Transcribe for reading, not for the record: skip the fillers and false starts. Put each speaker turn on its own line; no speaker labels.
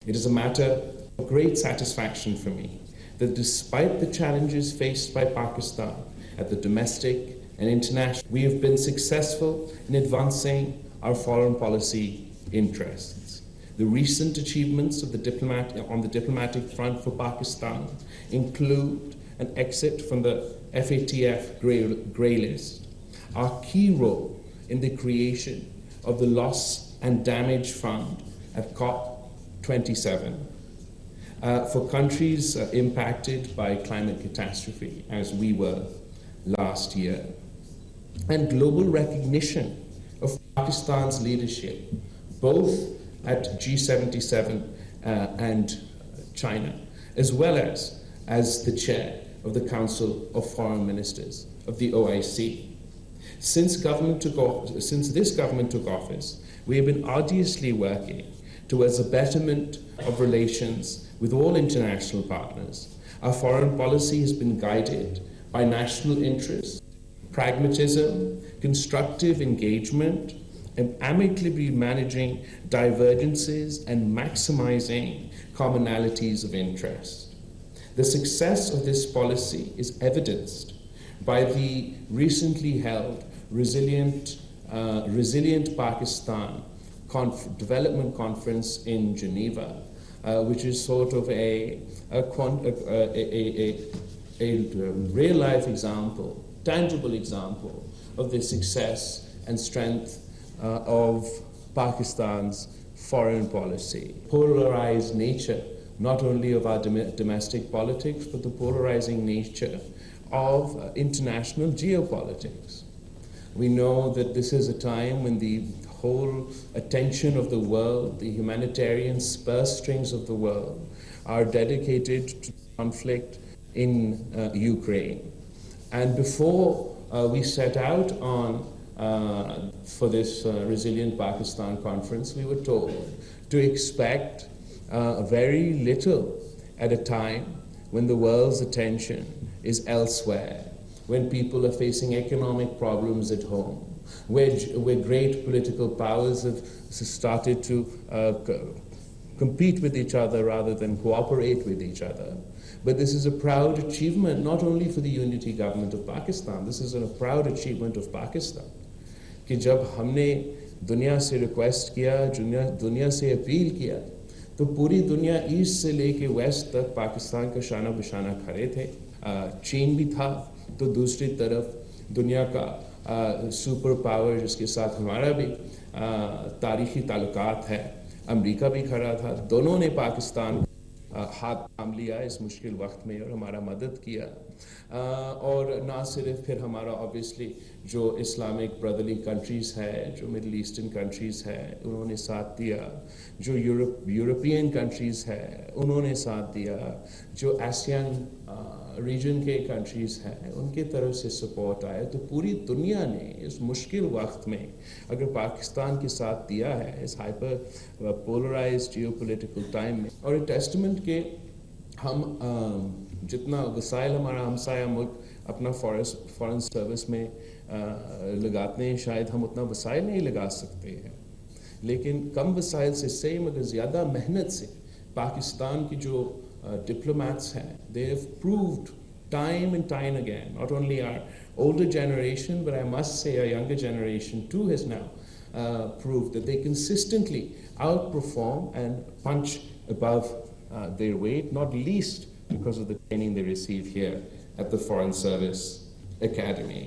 It is a matter of great satisfaction for me that despite the challenges faced by Pakistan at the domestic and international, we have been successful in advancing our foreign policy interests. The recent achievements of on the diplomatic front for Pakistan include an exit from the FATF grey list, our key role in the creation of the Loss and Damage Fund at COP27 for countries impacted by climate catastrophe, as we were last year, and global recognition of Pakistan's leadership, both at G77 and China, as well as the chair of the Council of Foreign Ministers of the OIC. Since this government took office, we have been arduously working towards a betterment of relations with all international partners. Our foreign policy has been guided by national interests, pragmatism, constructive engagement, and amicably managing divergences and maximizing commonalities of interest. The success of this policy is evidenced by the recently held Resilient Pakistan Development Conference in Geneva, which is sort of a real-life example, tangible example of the success and strength of Pakistan's foreign policy. Polarized nature, not only of our domestic politics, but the polarizing nature of international geopolitics. We know that this is a time when the whole attention of the world, the humanitarian purse strings of the world, are dedicated to conflict in Ukraine. And before we set out for this Resilient Pakistan conference, we were told to expect very little at a time when the world's attention is elsewhere, when people are facing economic problems at home, where great political powers have started to compete with each other rather than cooperate with each other. But this is a proud achievement, not only for the unity government of Pakistan, this is a proud achievement of Pakistan. कि जब हमने दुनिया से request किया, दुनिया से appeal किया, तो पूरी दुनिया ईस्ट से लेके वेस्ट तक पाकिस्तान का शाना बिशाना खड़े थे. चीन भी था, तो दूसरी तरफ दुनिया का सुपर पावर जिसके साथ हमारा भी तारीखी ताल्लुकात है, अमेरिका भी खड़ा था. दोनों ने पाकिस्तान हाथ थाम लिया इस मुश्किल वक्त में और हमारा मदद किया. और ना सिर्फ फिर हमारा ऑब्वियसली जो इस्लामिक ब्रदरली कंट्रीज़ है, जो मिडल ईस्टर्न कंट्रीज़ है, उन्होंने साथ दिया. जो यूरोपियन कंट्रीज़ है, उन्होंने साथ दिया. जो आसियान रीजन के कंट्रीज़ हैं, उनके तरफ से सपोर्ट आया. तो पूरी दुनिया ने इस मुश्किल वक्त में अगर पाकिस्तान के साथ दिया है इस हाइपर पोलराइज्ड जियोपॉलिटिकल टाइम में, और टेस्टमेंट के हम जितना वसाइल हमारा हमसाया मुल्क अपना फॉरेन सर्विस में लगाते हैं, शायद हम उतना वसाइल नहीं लगा सकते हैं, लेकिन कम वसाइल से सेम अगर ज़्यादा मेहनत से पाकिस्तान की जो diplomats have, they have proved time and time again, not only our older generation, but I must say our younger generation too has now proved that they consistently outperform and punch above their weight, not least because of the training they receive here at the Foreign Service Academy.